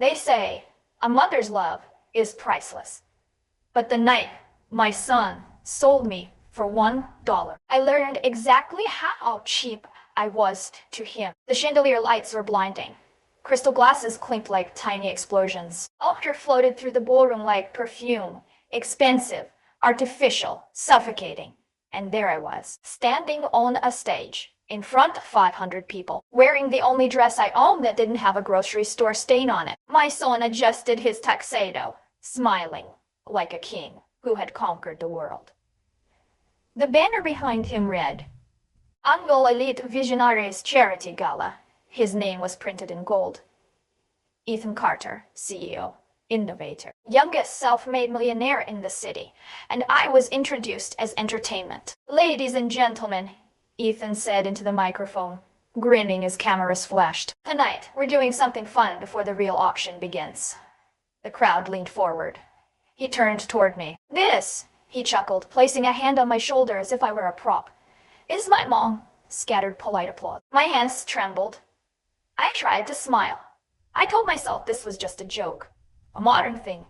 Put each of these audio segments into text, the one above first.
They say a mother's love is priceless. But the night my son sold me for $1, I learned exactly how cheap I was to him. The chandelier lights were blinding. Crystal glasses clinked like tiny explosions. Laughter floated through the ballroom like perfume, expensive, artificial, suffocating. And there I was, standing on a stage, in front of 500 people, wearing the only dress I owned that didn't have a grocery store stain on it. My son adjusted his tuxedo, smiling like a king who had conquered the world. The banner behind him read, Annual Elite Visionaries Charity Gala. His name was printed in gold. Ethan Carter, CEO, innovator, youngest self-made millionaire in the city, and I was introduced as entertainment. Ladies and gentlemen, Ethan said into the microphone, grinning as cameras flashed. Tonight, we're doing something fun before the real auction begins. The crowd leaned forward. He turned toward me. This, he chuckled, placing a hand on my shoulder as if I were a prop, is my mom. Scattered polite applause. My hands trembled. I tried to smile. I told myself this was just a joke, a modern thing.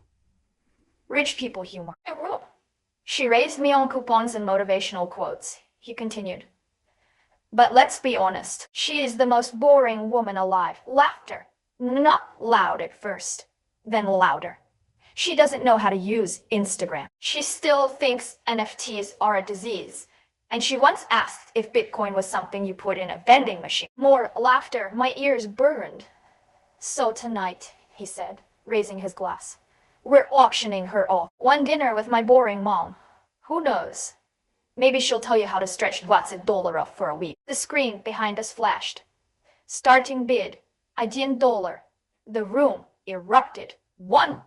Rich people humor. She raised me on coupons and motivational quotes. He continued. But let's be honest, she is the most boring woman alive. Laughter. Not loud at first, then louder. She doesn't know how to use Instagram. She still thinks NFTs are a disease. And she once asked if Bitcoin was something you put in a vending machine. More laughter. My ears burned. So tonight, he said, raising his glass, we're auctioning her off. One dinner with my boring mom. Who knows? Maybe she'll tell you how to stretch $20 off for a week. The screen behind us flashed. Starting bid, $1. The room erupted. $1.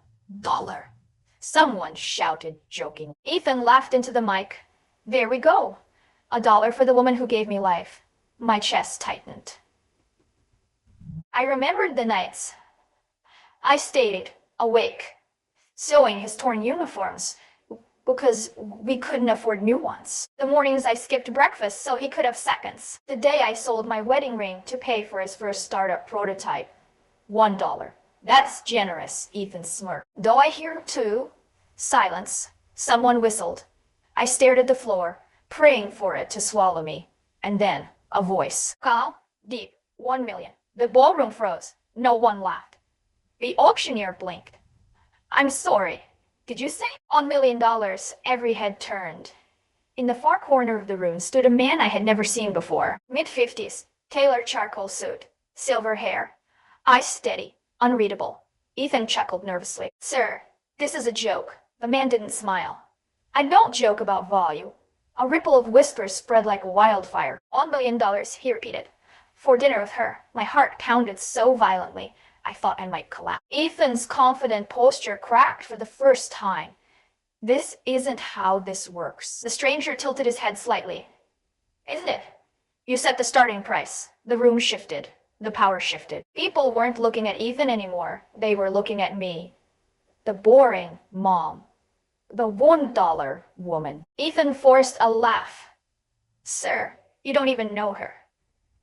Someone shouted, joking. Ethan laughed into the mic. There we go. $1 for the woman who gave me life. My chest tightened. I remembered the nights. I stayed awake, sewing his torn uniforms because we couldn't afford new ones. The mornings I skipped breakfast so he could have seconds. The day I sold my wedding ring to pay for his first startup prototype. $1. That's generous, Ethan smirked. Though I hear too. Silence. Someone whistled. I stared at the floor, praying for it to swallow me. And then, a voice. Calm, deep, 1 million. The ballroom froze. No one laughed. The auctioneer blinked. I'm sorry. Did you say? $1 million, every head turned. In the far corner of the room stood a man I had never seen before. Mid-50s, tailored charcoal suit, silver hair. Eyes steady, unreadable. Ethan chuckled nervously. Sir, this is a joke. The man didn't smile. I don't joke about value. A ripple of whispers spread like wildfire. $1 million, he repeated. For dinner with her. My heart pounded so violently, I thought I might collapse. Ethan's confident posture cracked for the first time. This isn't how this works. The stranger tilted his head slightly. Isn't it? You set the starting price. The room shifted. The power shifted. People weren't looking at Ethan anymore. They were looking at me. The boring mom. The $1 woman. Ethan forced a laugh. Sir, you don't even know her.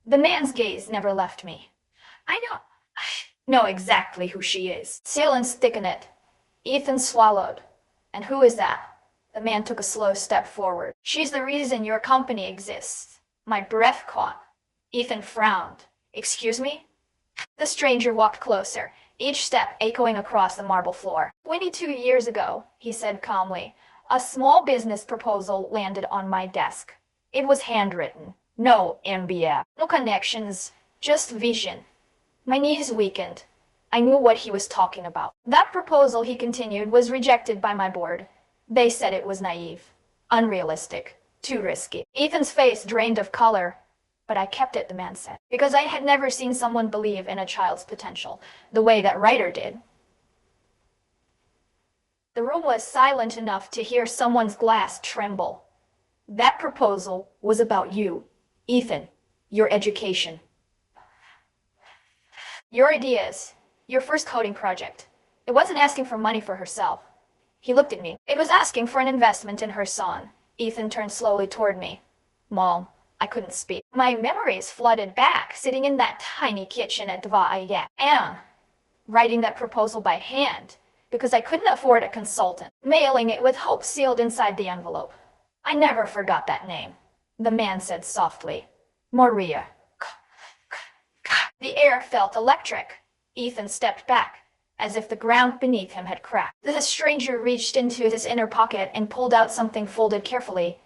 The man's gaze never left me. I know exactly who she is. Silence thickened. Ethan swallowed. And who is that? The man took a slow step forward. She's the reason your company exists. My breath caught. Ethan frowned. Excuse me? The stranger walked closer, each step echoing across the marble floor. 22 years ago, he said calmly, a small business proposal landed on my desk. It was handwritten. No MBF. No connections. Just vision. My knees weakened. I knew what he was talking about. That proposal, he continued, was rejected by my board. They said it was naive, unrealistic, too risky. Ethan's face drained of color. But I kept it, the man said, because I had never seen someone believe in a child's potential the way that writer did. The room was silent enough to hear someone's glass tremble. That proposal was about you, Ethan, your education, your ideas, your first coding project. It wasn't asking for money for herself. He looked at me. It was asking for an investment in her son. Ethan turned slowly toward me. Mom. I couldn't speak. My memories flooded back, sitting in that tiny kitchen at 2 a.m. writing that proposal by hand because I couldn't afford a consultant, mailing it with hope sealed inside the envelope. I never forgot that name. The man said softly, Maria. The air felt electric. Ethan stepped back, as if the ground beneath him had cracked. The stranger reached into his inner pocket and pulled out something folded carefully.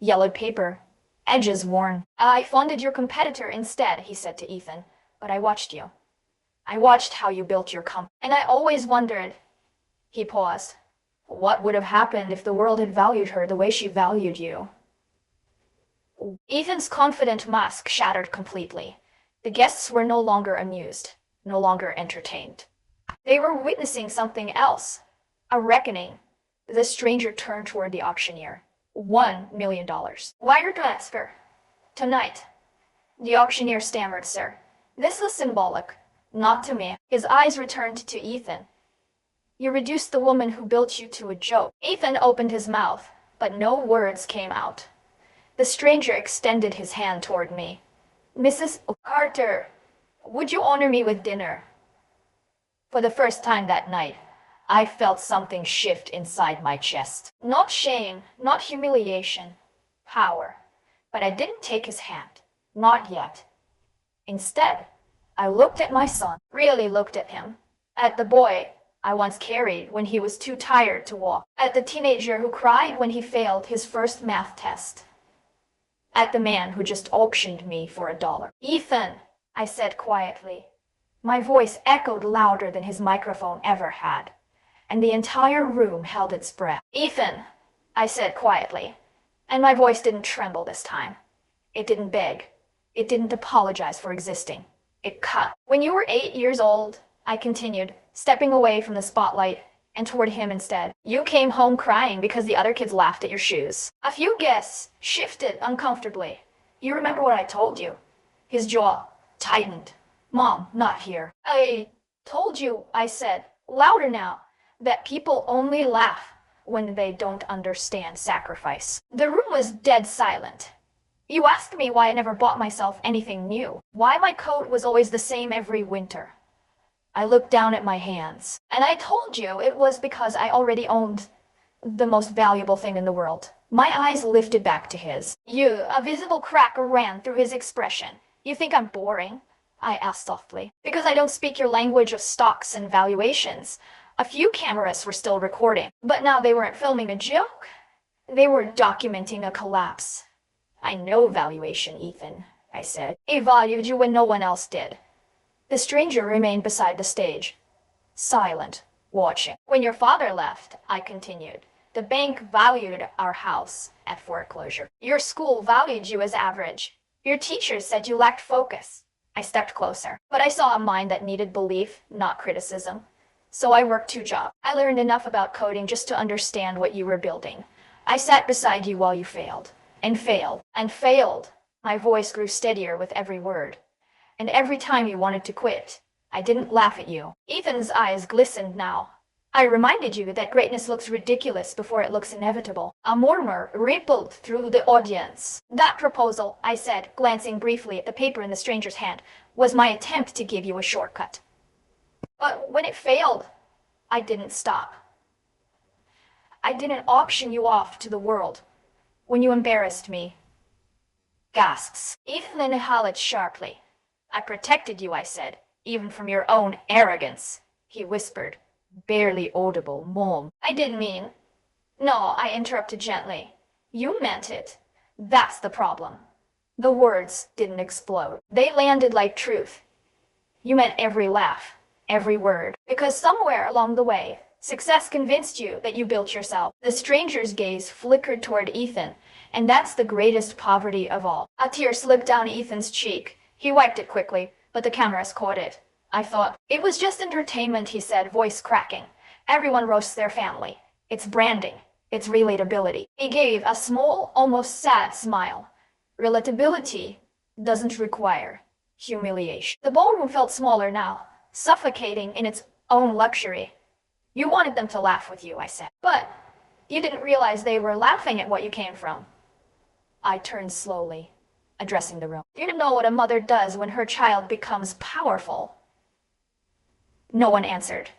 Yellowed paper, edges worn. I funded your competitor instead, he said to Ethan, but I watched you. I watched how you built your company, and I always wondered. He paused. What would have happened if the world had valued her the way she valued you? Ethan's confident mask shattered completely. The guests were no longer amused, no longer entertained. They were witnessing something else, a reckoning. The stranger turned toward the auctioneer. $1 million. Wire transfer. Tonight. The auctioneer stammered, sir. This was symbolic, not to me. His eyes returned to Ethan. You reduced the woman who built you to a joke. Ethan opened his mouth, but no words came out. The stranger extended his hand toward me. Mrs. Carter, would you honor me with dinner? For the first time that night, I felt something shift inside my chest. Not shame, not humiliation, power. But I didn't take his hand. Not yet. Instead, I looked at my son, really looked at him, at the boy I once carried when he was too tired to walk, at the teenager who cried when he failed his first math test, at the man who just auctioned me for $1. Ethan, I said quietly. My voice echoed louder than his microphone ever had, and the entire room held its breath. Ethan, I said quietly, and my voice didn't tremble this time. It didn't beg. It didn't apologize for existing. It cut. When you were 8 years old, I continued, stepping away from the spotlight and toward him instead. You came home crying because the other kids laughed at your shoes. A few guests shifted uncomfortably. You remember what I told you? His jaw tightened. Mom, not here. I told you, I said, louder now, that people only laugh when they don't understand sacrifice. The room was dead silent. You asked me why I never bought myself anything new, why my coat was always the same every winter. I looked down at my hands, and I told you it was because I already owned the most valuable thing in the world. My eyes lifted back to his. A visible crack ran through his expression. You think I'm boring? I asked softly. Because I don't speak your language of stocks and valuations. A few cameras were still recording, but now they weren't filming a joke. They were documenting a collapse. I know valuation, Ethan, I said. He valued you when no one else did. The stranger remained beside the stage, silent, watching. When your father left, I continued, the bank valued our house at foreclosure. Your school valued you as average. Your teachers said you lacked focus. I stepped closer, but I saw a mind that needed belief, not criticism. So I worked 2 jobs. I learned enough about coding just to understand what you were building. I sat beside you while you failed, and failed, and failed. My voice grew steadier with every word. And every time you wanted to quit, I didn't laugh at you. Ethan's eyes glistened now. I reminded you that greatness looks ridiculous before it looks inevitable. A murmur rippled through the audience. That proposal, I said, glancing briefly at the paper in the stranger's hand, was my attempt to give you a shortcut. But when it failed, I didn't stop. I didn't auction you off to the world. When you embarrassed me. Gasps. Ethan inhaled sharply. I protected you, I said, even from your own arrogance. He whispered, barely audible, Mom. I didn't mean. No, I interrupted gently. You meant it. That's the problem. The words didn't explode. They landed like truth. You meant every laugh, every word. Because somewhere along the way, success convinced you that you built yourself. The stranger's gaze flickered toward Ethan, and that's the greatest poverty of all. A tear slipped down Ethan's cheek. He wiped it quickly, but the cameras caught it. I thought, it was just entertainment, he said, voice cracking. Everyone roasts their family. It's branding. It's relatability. He gave a small, almost sad smile. Relatability doesn't require humiliation. The ballroom felt smaller now, suffocating in its own luxury. You wanted them to laugh with you, I said. But you didn't realize they were laughing at what you came from. I turned slowly, addressing the room. You don't know what a mother does when her child becomes powerful. No one answered.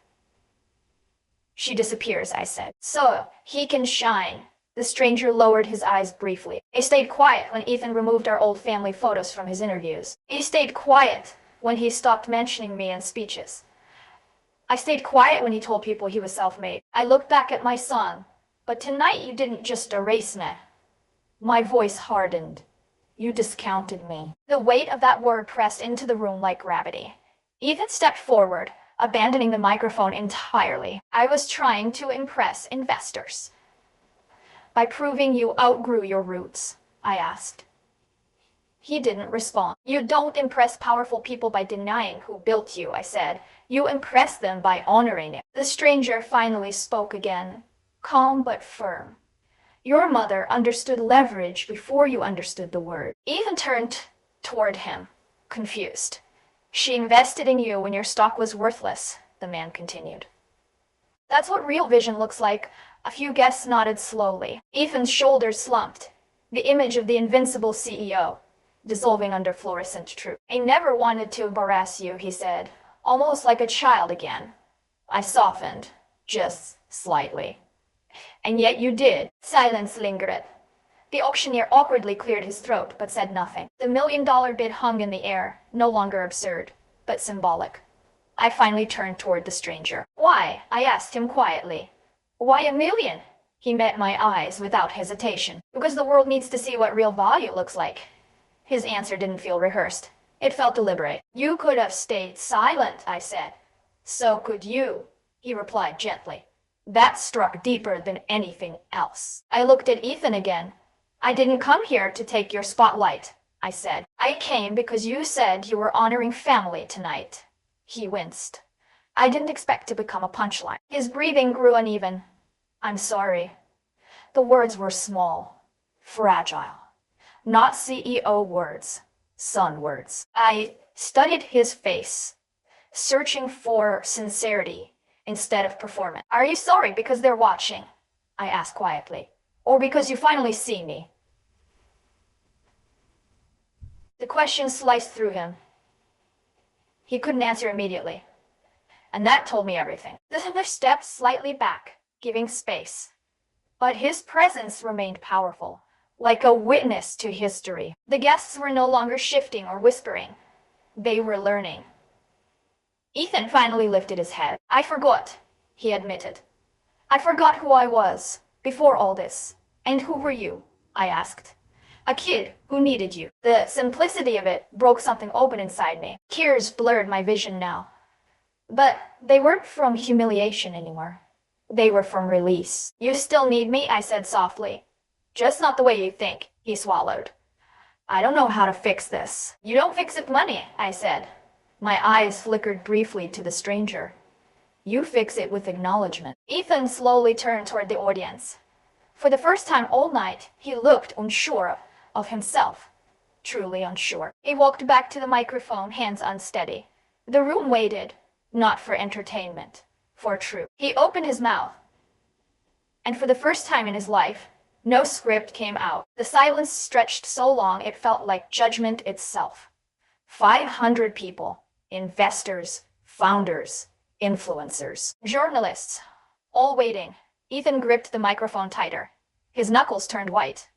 She disappears, I said. So he can shine. The stranger lowered his eyes briefly. He stayed quiet when Ethan removed our old family photos from his interviews. He stayed quiet when he stopped mentioning me in speeches. I stayed quiet when he told people he was self-made. I looked back at my son. But tonight you didn't just erase me. My voice hardened. You discounted me. The weight of that word pressed into the room like gravity. Ethan stepped forward, abandoning the microphone entirely. I was trying to impress investors. By proving you outgrew your roots, I asked. He didn't respond. You don't impress powerful people by denying who built you, I said. You impress them by honoring it. The stranger finally spoke again, calm but firm. Your mother understood leverage before you understood the word. Ethan turned toward him, confused. She invested in you when your stock was worthless, the man continued. That's what real vision looks like. A few guests nodded slowly. Ethan's shoulders slumped, the image of the invincible CEO, dissolving under fluorescent truth. I never wanted to embarrass you, he said, almost like a child again. I softened, just slightly. And yet you did. Silence lingered. The auctioneer awkwardly cleared his throat, but said nothing. The $1 million bid hung in the air, no longer absurd, but symbolic. I finally turned toward the stranger. Why? I asked him quietly. Why $1 million? He met my eyes without hesitation. Because the world needs to see what real value looks like. His answer didn't feel rehearsed. It felt deliberate. You could have stayed silent, I said. So could you, he replied gently. That struck deeper than anything else. I looked at Ethan again. I didn't come here to take your spotlight, I said. I came because you said you were honoring family tonight. He winced. I didn't expect to become a punchline. His breathing grew uneven. I'm sorry. The words were small, fragile. Not CEO words, son words. I studied his face, searching for sincerity instead of performance. Are you sorry because they're watching? I asked quietly. Or because you finally see me? The question sliced through him. He couldn't answer immediately. And that told me everything. The other stepped slightly back, giving space. But his presence remained powerful, like a witness to history. The guests were no longer shifting or whispering. They were learning. Ethan finally lifted his head. I forgot, he admitted. I forgot who I was before all this. And who were you? I asked. A kid who needed you. The simplicity of it broke something open inside me. Tears blurred my vision now. But they weren't from humiliation anymore. They were from release. You still need me, I said softly. Just not the way you think, he swallowed. I don't know how to fix this. You don't fix it with money, I said. My eyes flickered briefly to the stranger. You fix it with acknowledgement. Ethan slowly turned toward the audience. For the first time all night, he looked unsure of himself. Truly unsure. He walked back to the microphone, hands unsteady. The room waited, not for entertainment, for truth. He opened his mouth. And for the first time in his life, no script came out. The silence stretched so long it felt like judgment itself. 500 people, investors, founders, influencers, journalists, all waiting. Ethan gripped the microphone tighter. His knuckles turned white.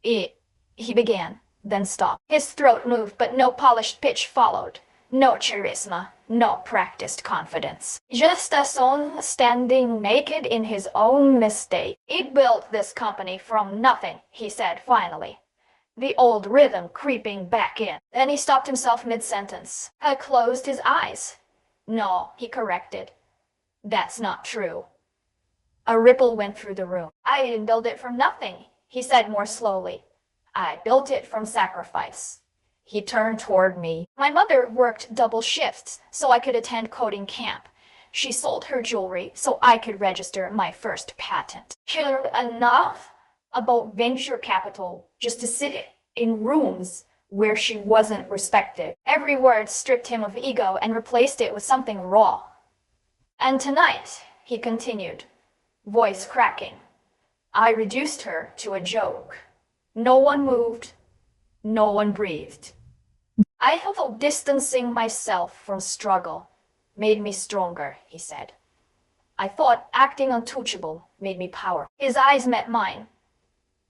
He began, then stopped. His throat moved, but no polished pitch followed. No charisma, no practiced confidence. Just a son standing naked in his own mistake. He built this company from nothing, he said finally. The old rhythm creeping back in. Then he stopped himself mid-sentence. I closed his eyes. No, he corrected. That's not true. A ripple went through the room. I didn't build it from nothing, he said more slowly. I built it from sacrifice. He turned toward me. My mother worked double shifts so I could attend coding camp. She sold her jewelry so I could register my first patent. She learned enough about venture capital just to sit in rooms where she wasn't respected. Every word stripped him of ego and replaced it with something raw. And tonight, he continued, voice cracking, I reduced her to a joke. No one moved. No one breathed. I felt distancing myself from struggle, made me stronger, he said. I thought acting untouchable made me power. His eyes met mine.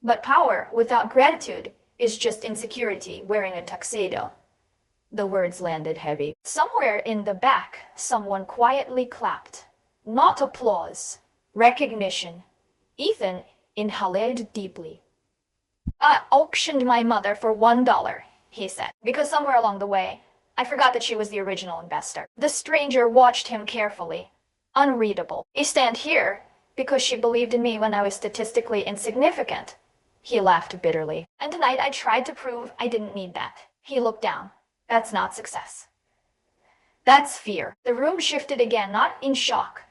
But power without gratitude is just insecurity wearing a tuxedo. The words landed heavy. Somewhere in the back, someone quietly clapped. Not applause, recognition. Ethan inhaled deeply. I auctioned my mother for $1, he said, because somewhere along the way, I forgot that she was the original investor. The stranger watched him carefully. Unreadable. I stand here because she believed in me when I was statistically insignificant. He laughed bitterly. And tonight I tried to prove I didn't need that. He looked down. That's not success. That's fear. The room shifted again, not in shock,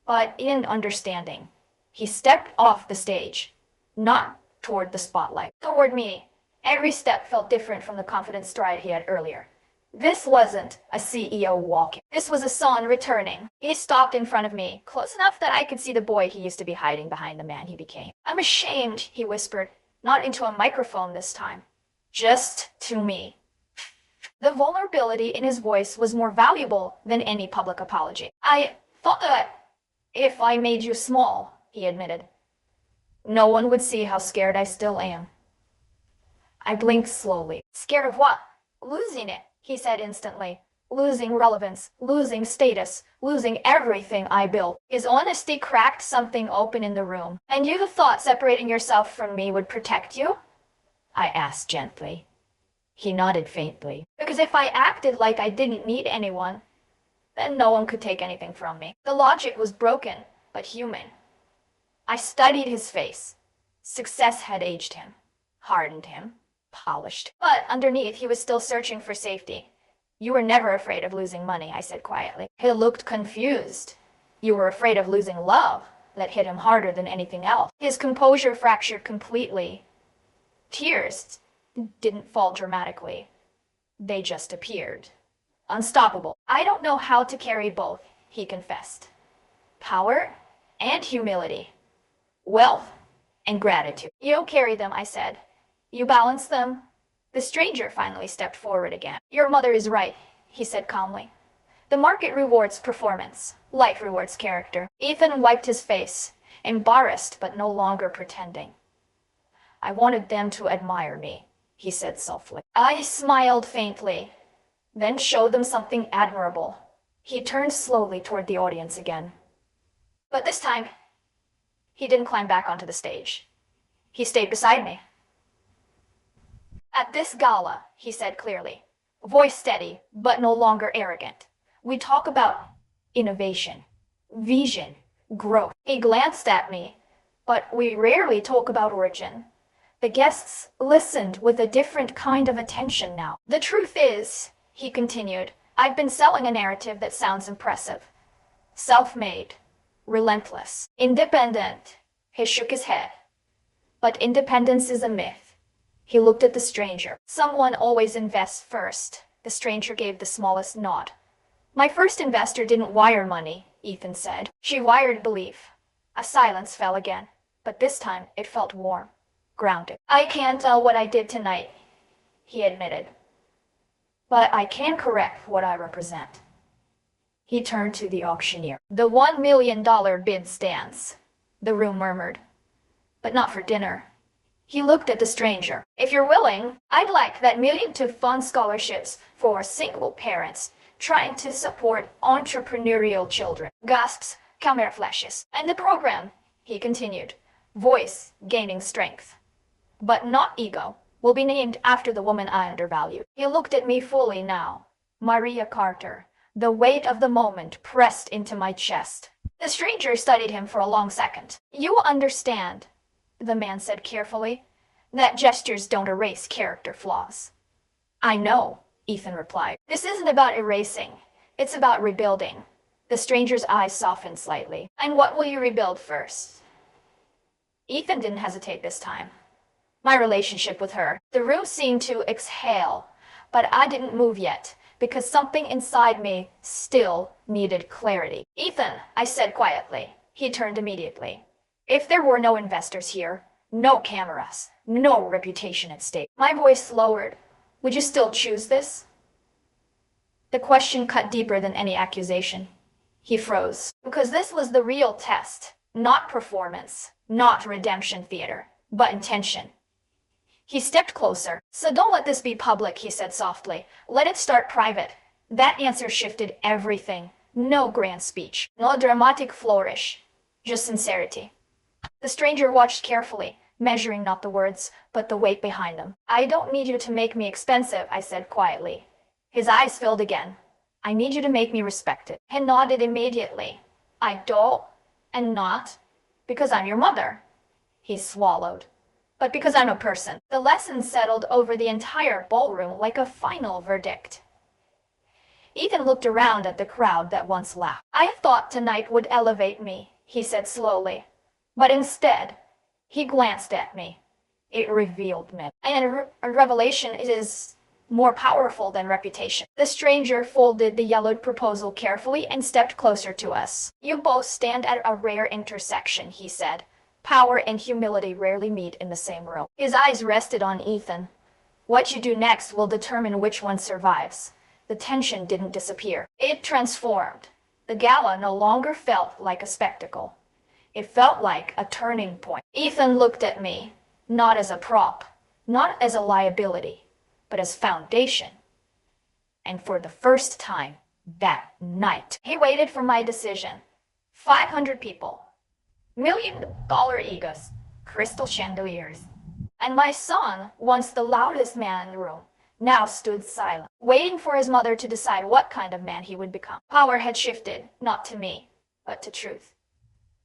but in understanding. He stepped off the stage, not toward the spotlight, toward me. Every step felt different from the confident stride he had earlier. This wasn't a CEO walking. This was a son returning. He stopped in front of me, close enough that I could see the boy he used to be hiding behind the man he became. I'm ashamed, he whispered, not into a microphone this time, just to me. The vulnerability in his voice was more valuable than any public apology. I thought that if I made you small, he admitted, no one would see how scared I still am. I blinked slowly. Scared of what? Losing it, he said instantly. Losing relevance, losing status, losing everything I built. His honesty cracked something open in the room. And you thought separating yourself from me would protect you? I asked gently. He nodded faintly. Because if I acted like I didn't need anyone, then no one could take anything from me. The logic was broken, but human. I studied his face. Success had aged him, hardened him, polished. But underneath, he was still searching for safety. You were never afraid of losing money, I said quietly. He looked confused. You were afraid of losing love. That hit him harder than anything else. His composure fractured completely. Tears didn't fall dramatically. They just appeared. Unstoppable. I don't know how to carry both, he confessed. Power and humility. Wealth and gratitude. You carry them, I said. You balance them. The stranger finally stepped forward again. Your mother is right, he said calmly. The market rewards performance. Life rewards character. Ethan wiped his face, embarrassed but no longer pretending. I wanted them to admire me, he said softly. I smiled faintly, then showed them something admirable. He turned slowly toward the audience again. But this time, he didn't climb back onto the stage. He stayed beside me. At this gala, he said clearly, voice steady, but no longer arrogant, we talk about innovation, vision, growth. He glanced at me, but we rarely talk about origin. The guests listened with a different kind of attention now. The truth is, he continued, I've been selling a narrative that sounds impressive. Self-made, relentless, independent. He shook his head. But independence is a myth. He looked at the stranger. Someone always invests first. The stranger gave the smallest nod. My first investor didn't wire money, Ethan said. She wired belief. A silence fell again, but this time it felt warm, grounded. I can't tell what I did tonight, he admitted. But I can correct what I represent. He turned to the auctioneer. The $1 million bid stands, the room murmured. But not for dinner. He looked at the stranger. If you're willing, I'd like that million to fund scholarships for single parents trying to support entrepreneurial children. Gasps, camera flashes. And the program, he continued, voice gaining strength, but not ego, will be named after the woman I undervalued. He looked at me fully now. Maria Carter. The weight of the moment pressed into my chest. The stranger studied him for a long second. You understand, the man said carefully, that gestures don't erase character flaws. I know, Ethan replied. This isn't about erasing. It's about rebuilding. The stranger's eyes softened slightly. And what will you rebuild first? Ethan didn't hesitate this time. My relationship with her. The room seemed to exhale, but I didn't move yet, because something inside me still needed clarity. Ethan, I said quietly. He turned immediately. If there were no investors here, no cameras, no reputation at stake. My voice lowered. Would you still choose this? The question cut deeper than any accusation. He froze. Because this was the real test. Not performance, not redemption theater, but intention. He stepped closer. So don't let this be public, he said softly. Let it start private. That answer shifted everything. No grand speech, no dramatic flourish, just sincerity. The stranger watched carefully, measuring not the words, but the weight behind them. I don't need you to make me expensive, I said quietly. His eyes filled again. I need you to make me respected. He nodded immediately. I don't, and not, because I'm your mother. He swallowed. But because I'm a person. The lesson settled over the entire ballroom like a final verdict. Ethan looked around at the crowd that once laughed. I thought tonight would elevate me, he said slowly. But instead, he glanced at me. It revealed me. And a revelation is more powerful than reputation. The stranger folded the yellowed proposal carefully and stepped closer to us. You both stand at a rare intersection, he said. Power and humility rarely meet in the same room. His eyes rested on Ethan. What you do next will determine which one survives. The tension didn't disappear. It transformed. The gala no longer felt like a spectacle. It felt like a turning point. Ethan looked at me, not as a prop, not as a liability, but as foundation. And for the first time that night, he waited for my decision. 500 people, $1 million egos, crystal chandeliers. And my son, once the loudest man in the room, now stood silent, waiting for his mother to decide what kind of man he would become. Power had shifted, not to me, but to truth.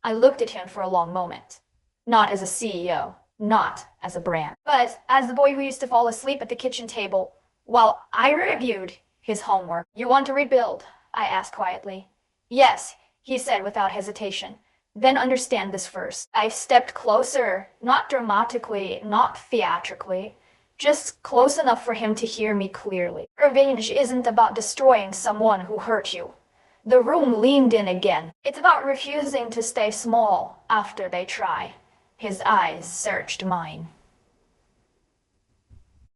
I looked at him for a long moment, not as a CEO, not as a brand, but as the boy who used to fall asleep at the kitchen table while I reviewed his homework. You want to rebuild? I asked quietly. Yes, he said without hesitation. Then understand this first. I stepped closer, not dramatically, not theatrically, just close enough for him to hear me clearly. Revenge isn't about destroying someone who hurt you. The room leaned in again. It's about refusing to stay small after they try. His eyes searched mine.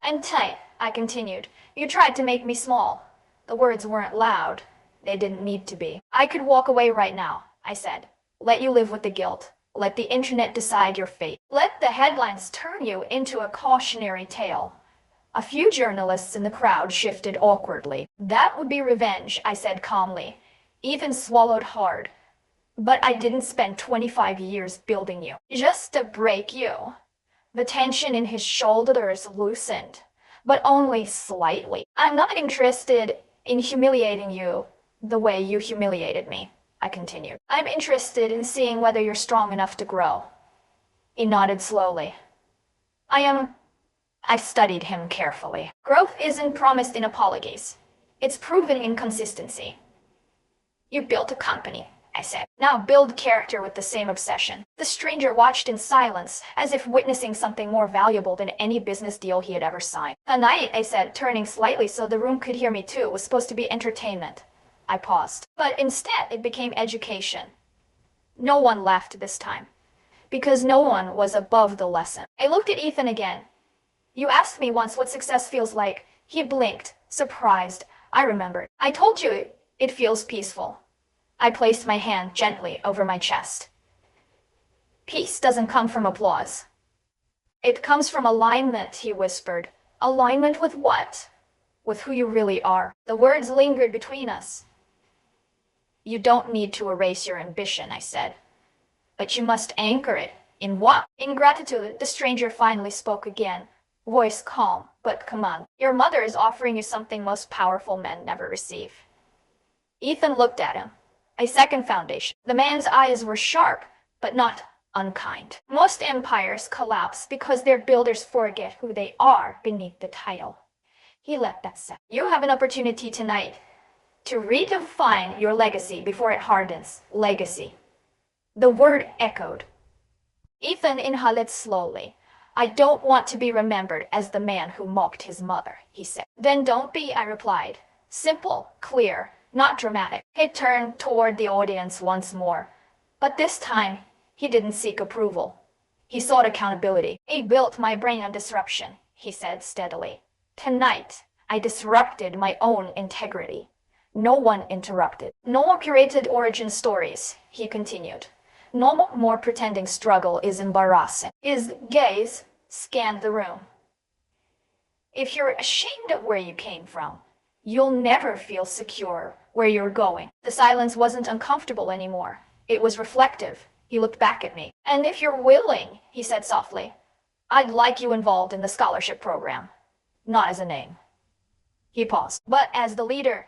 And tight, I continued. You tried to make me small. The words weren't loud. They didn't need to be. I could walk away right now, I said. Let you live with the guilt. Let the internet decide your fate. Let the headlines turn you into a cautionary tale. A few journalists in the crowd shifted awkwardly. That would be revenge, I said calmly. Ethan swallowed hard. But I didn't spend 25 years building you, just to break you. The tension in his shoulders loosened, but only slightly. I'm not interested in humiliating you the way you humiliated me, I continued. I'm interested in seeing whether you're strong enough to grow. He nodded slowly. I studied him carefully. Growth isn't promised in apologies. It's proven in consistency. You built a company, I said. Now build character with the same obsession. The stranger watched in silence, as if witnessing something more valuable than any business deal he had ever signed. Tonight, I said, turning slightly so the room could hear me too, was supposed to be entertainment. I paused. But instead, it became education. No one laughed this time, because no one was above the lesson. I looked at Ethan again. You asked me once what success feels like. He blinked, surprised. I remembered. I told you it feels peaceful. I placed my hand gently over my chest. Peace doesn't come from applause. It comes from alignment, he whispered. Alignment with what? With who you really are. The words lingered between us. You don't need to erase your ambition, I said. But you must anchor it. In what? In gratitude, the stranger finally spoke again. Voice calm, but command. Your mother is offering you something most powerful men never receive. Ethan looked at him. A second foundation. The man's eyes were sharp, but not unkind. Most empires collapse because their builders forget who they are beneath the title. He let that set. You have an opportunity tonight to redefine your legacy before it hardens. Legacy. The word echoed. Ethan inhaled slowly. I don't want to be remembered as the man who mocked his mother, he said. Then don't be, I replied. Simple, clear, not dramatic. He turned toward the audience once more. But this time, he didn't seek approval. He sought accountability. I built my brain on disruption, he said steadily. Tonight, I disrupted my own integrity. No one interrupted. No more curated origin stories, he continued. No more pretending struggle is embarrassing. His gaze scanned the room. If you're ashamed of where you came from, you'll never feel secure where you're going. The silence wasn't uncomfortable anymore. It was reflective. He looked back at me. And if you're willing, he said softly, I'd like you involved in the scholarship program. Not as a name. He paused. But as the leader.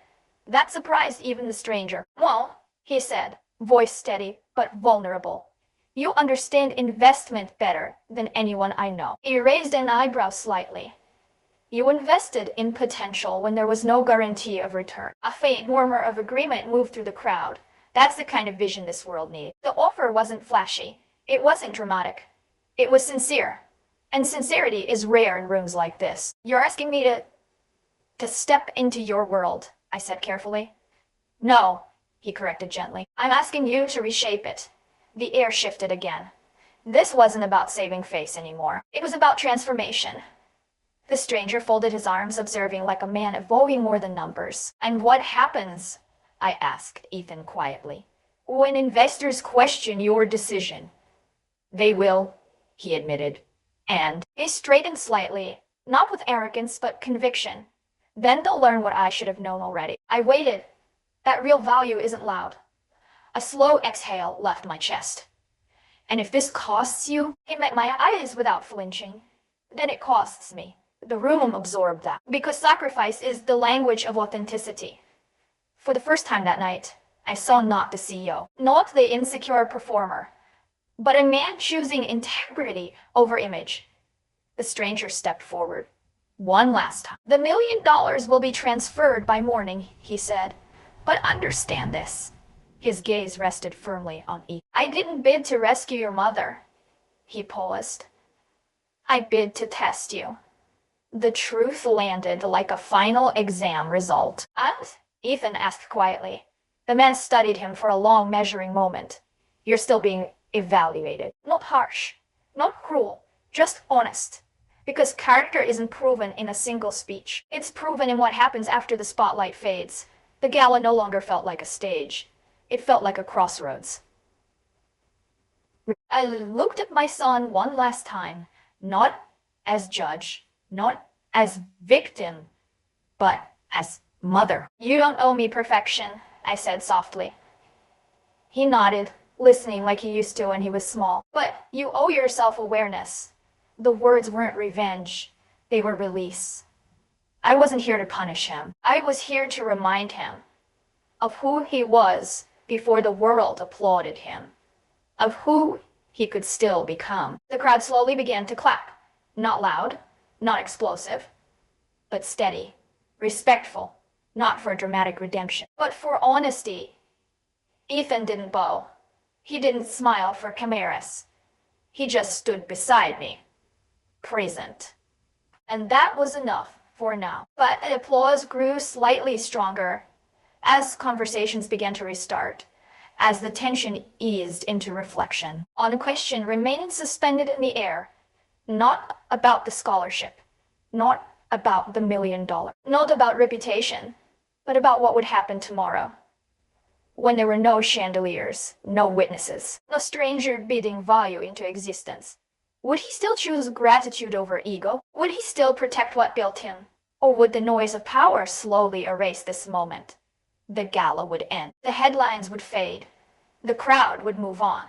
That surprised even the stranger. Well, he said, voice steady but vulnerable. You understand investment better than anyone I know. He raised an eyebrow slightly. You invested in potential when there was no guarantee of return. A faint murmur of agreement moved through the crowd. That's the kind of vision this world needs. The offer wasn't flashy. It wasn't dramatic. It was sincere. And sincerity is rare in rooms like this. You're asking me to step into your world, I said carefully. No, he corrected gently. I'm asking you to reshape it. The air shifted again. This wasn't about saving face anymore. It was about transformation. The stranger folded his arms, observing like a man evolving more than numbers. And what happens, I asked Ethan quietly, when investors question your decision? They will, he admitted. And he straightened slightly, not with arrogance, but conviction. Then they'll learn what I should have known already. I waited. That real value isn't loud. A slow exhale left my chest. And if this costs you, he met my eyes without flinching, then it costs me. The room absorbed that, because sacrifice is the language of authenticity. For the first time that night, I saw not the CEO, not the insecure performer, but a man choosing integrity over image. The stranger stepped forward. One last time. The $1 million will be transferred by morning, he said. But understand this. His gaze rested firmly on Ethan. I didn't bid to rescue your mother. He paused. I bid to test you. The truth landed like a final exam result. And? Ethan asked quietly. The man studied him for a long measuring moment. You're still being evaluated. Not harsh, not cruel, just honest. Because character isn't proven in a single speech. It's proven in what happens after the spotlight fades. The gala no longer felt like a stage. It felt like a crossroads. I looked at my son one last time, not as judge, not as victim, but as mother. You don't owe me perfection, I said softly. He nodded, listening like he used to when he was small. But you owe yourself awareness. The words weren't revenge, they were release. I wasn't here to punish him. I was here to remind him of who he was before the world applauded him, of who he could still become. The crowd slowly began to clap. Not loud, not explosive, but steady, respectful, not for dramatic redemption, but for honesty. Ethan didn't bow. He didn't smile for chimeras. He just stood beside me, present. And that was enough for now. But the applause grew slightly stronger as conversations began to restart, as the tension eased into reflection on a question remaining suspended in the air, not about the scholarship, not about the $1 million, not about reputation, but about what would happen tomorrow, when there were no chandeliers, no witnesses, no stranger bidding value into existence. Would he still choose gratitude over ego? Would he still protect what built him? Or would the noise of power slowly erase this moment? The gala would end. The headlines would fade. The crowd would move on.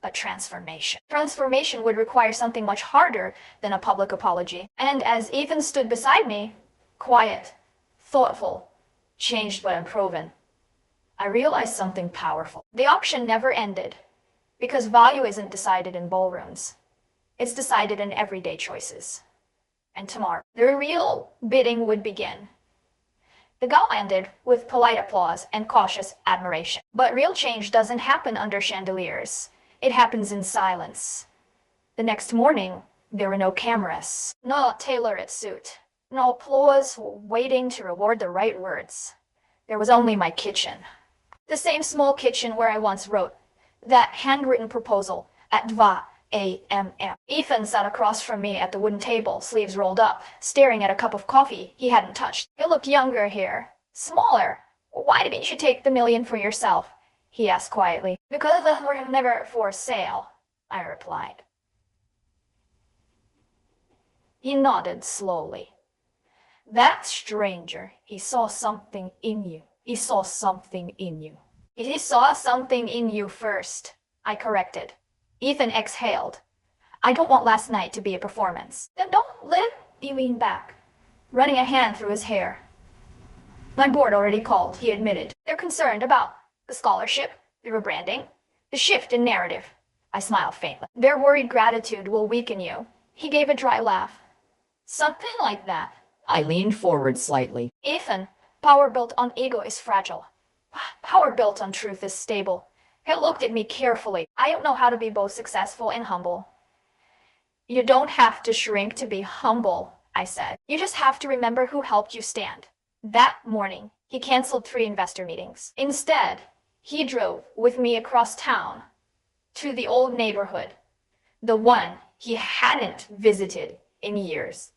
But transformation would require something much harder than a public apology. And as Ethan stood beside me, quiet, thoughtful, changed but unproven, I realized something powerful. The auction never ended, because value isn't decided in ballrooms. It's decided in everyday choices. And tomorrow, the real bidding would begin. The gala ended with polite applause and cautious admiration. But real change doesn't happen under chandeliers. It happens in silence. The next morning, there were no cameras, no tailor-made suit, no applause waiting to reward the right words. There was only my kitchen. The same small kitchen where I once wrote that handwritten proposal at 2 a.m. Ethan sat across from me at the wooden table, sleeves rolled up, staring at a cup of coffee he hadn't touched. He looked younger here, smaller, Why didn't you take the million for yourself? He asked quietly. Because they were never for sale, I replied. He nodded slowly. That stranger, he saw something in you. He saw something in you. He saw something in you first, I corrected. Ethan exhaled. I don't want last night to be a performance. Then don't let it. He leaned back, running a hand through his hair. My board already called, he admitted. They're concerned about the scholarship, the rebranding, the shift in narrative. I smiled faintly. They're worried gratitude will weaken you. He gave a dry laugh. Something like that. I leaned forward slightly. Ethan, power built on ego is fragile. Power built on truth is stable. He looked at me carefully. I don't know how to be both successful and humble. You don't have to shrink to be humble, I said. You just have to remember who helped you stand. That morning, he canceled 3 investor meetings. Instead, he drove with me across town to the old neighborhood, the one he hadn't visited in years.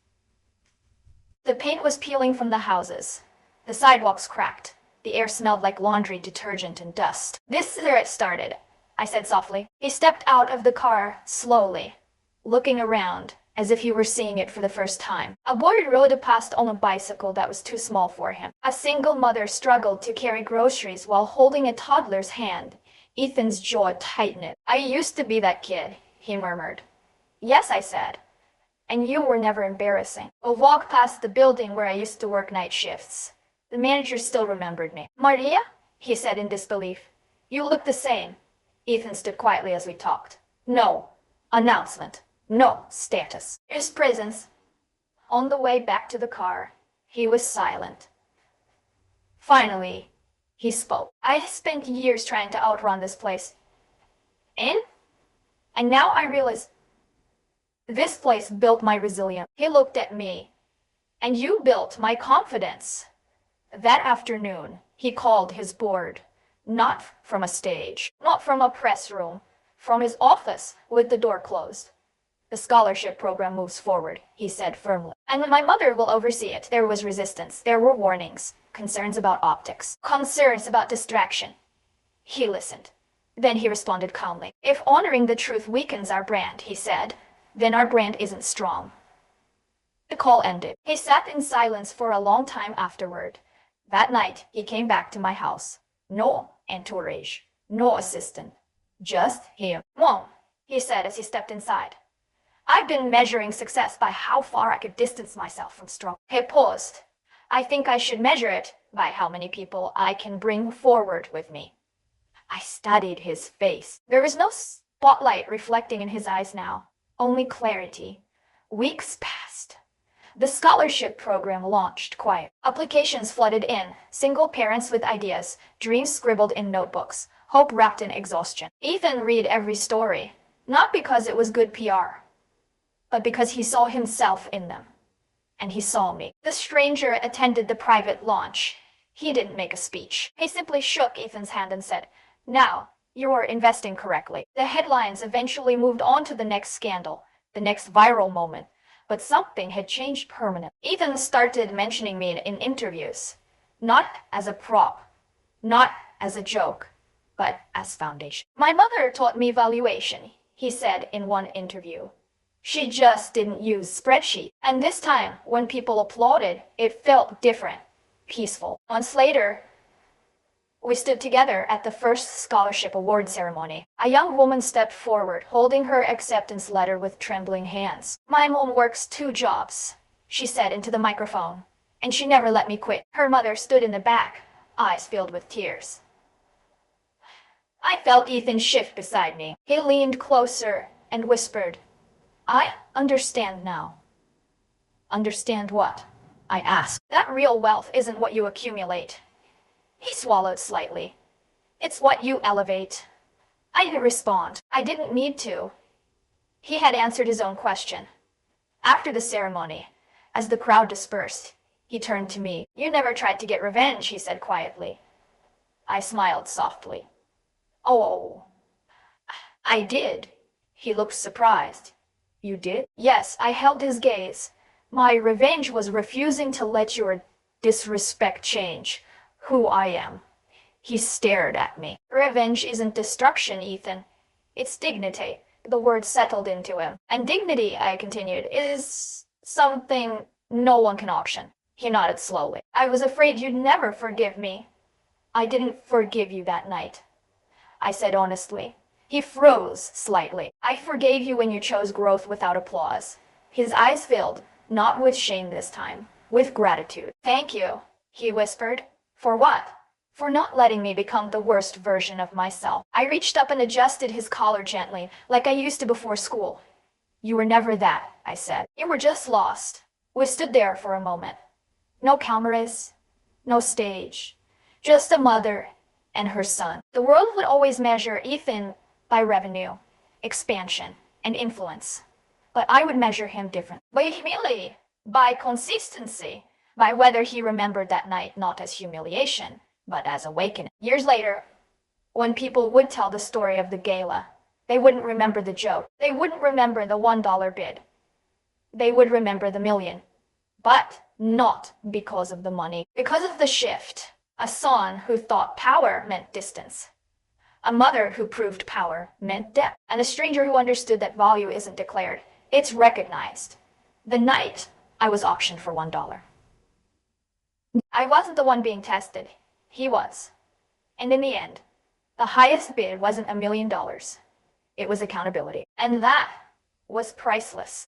The paint was peeling from the houses. The sidewalks cracked. The air smelled like laundry detergent and dust. This is where it started, I said softly. He stepped out of the car slowly, looking around as if he were seeing it for the first time. A boy rode past on a bicycle that was too small for him. A single mother struggled to carry groceries while holding a toddler's hand. Ethan's jaw tightened. I used to be that kid, he murmured. Yes, I said. And you were never embarrassing. A walk past the building where I used to work night shifts. The manager still remembered me. Maria? He said in disbelief. You look the same. Ethan stood quietly as we talked. No announcement. No status. His presence. On the way back to the car, he was silent. Finally, he spoke. I spent years trying to outrun this place. And now I realize this place built my resilience. He looked at me. And you built my confidence. That afternoon, he called his board. Not from a stage, not from a press room, from his office with the door closed. The scholarship program moves forward, he said firmly. And my mother will oversee it. There was resistance. There were warnings, concerns about optics, concerns about distraction. He listened. Then he responded calmly. If honoring the truth weakens our brand, he said, then our brand isn't strong. The call ended. He sat in silence for a long time afterward. That night, he came back to my house. No entourage, no assistant, just him. Mom, he said as he stepped inside. I've been measuring success by how far I could distance myself from struggle. He paused. I think I should measure it by how many people I can bring forward with me. I studied his face. There was no spotlight reflecting in his eyes now, only clarity. Weeks passed. The scholarship program launched quiet. Applications flooded in, single parents with ideas, dreams scribbled in notebooks, hope wrapped in exhaustion. Ethan read every story, not because it was good PR, but because he saw himself in them. And he saw me. The stranger attended the private launch. He didn't make a speech. He simply shook Ethan's hand and said, Now, you are investing correctly. The headlines eventually moved on to the next scandal, the next viral moment. But something had changed permanently. Ethan started mentioning me in interviews, not as a prop, not as a joke, but as foundation. My mother taught me valuation, he said in one interview. She just didn't use spreadsheet. And this time, when people applauded, it felt different, peaceful. Months later, we stood together at the first scholarship award ceremony. A young woman stepped forward, holding her acceptance letter with trembling hands. My mom works 2 jobs, she said into the microphone, and she never let me quit. Her mother stood in the back, eyes filled with tears. I felt Ethan shift beside me. He leaned closer and whispered, I understand now. Understand what? I asked. That real wealth isn't what you accumulate. He swallowed slightly. It's what you elevate. I didn't respond. I didn't need to. He had answered his own question. After the ceremony, as the crowd dispersed, he turned to me. You never tried to get revenge, he said quietly. I smiled softly. Oh, I did. He looked surprised. You did? Yes, I held his gaze. My revenge was refusing to let your disrespect change who I am. He stared at me. Revenge isn't destruction, Ethan. It's dignity. The word settled into him. And dignity, I continued, is something no one can auction. He nodded slowly. I was afraid you'd never forgive me. I didn't forgive you that night, I said honestly. He froze slightly. I forgave you when you chose growth without applause. His eyes filled, not with shame this time, with gratitude. Thank you, he whispered. For what? For not letting me become the worst version of myself. I reached up and adjusted his collar gently, like I used to before school. You were never that, I said. You were just lost. We stood there for a moment. No cameras, no stage, just a mother and her son. The world would always measure Ethan by revenue, expansion, and influence. But I would measure him different. By humility, by consistency, by whether he remembered that night not as humiliation, but as awakening. Years later, when people would tell the story of the gala, they wouldn't remember the joke. They wouldn't remember the $1 bid. They would remember the million. But not because of the money. Because of the shift. A son who thought power meant distance. A mother who proved power meant depth. And a stranger who understood that value isn't declared. It's recognized. The night I was auctioned for $1. I wasn't the one being tested. He was. And in the end, the highest bid wasn't $1 million. It was accountability. And that was priceless.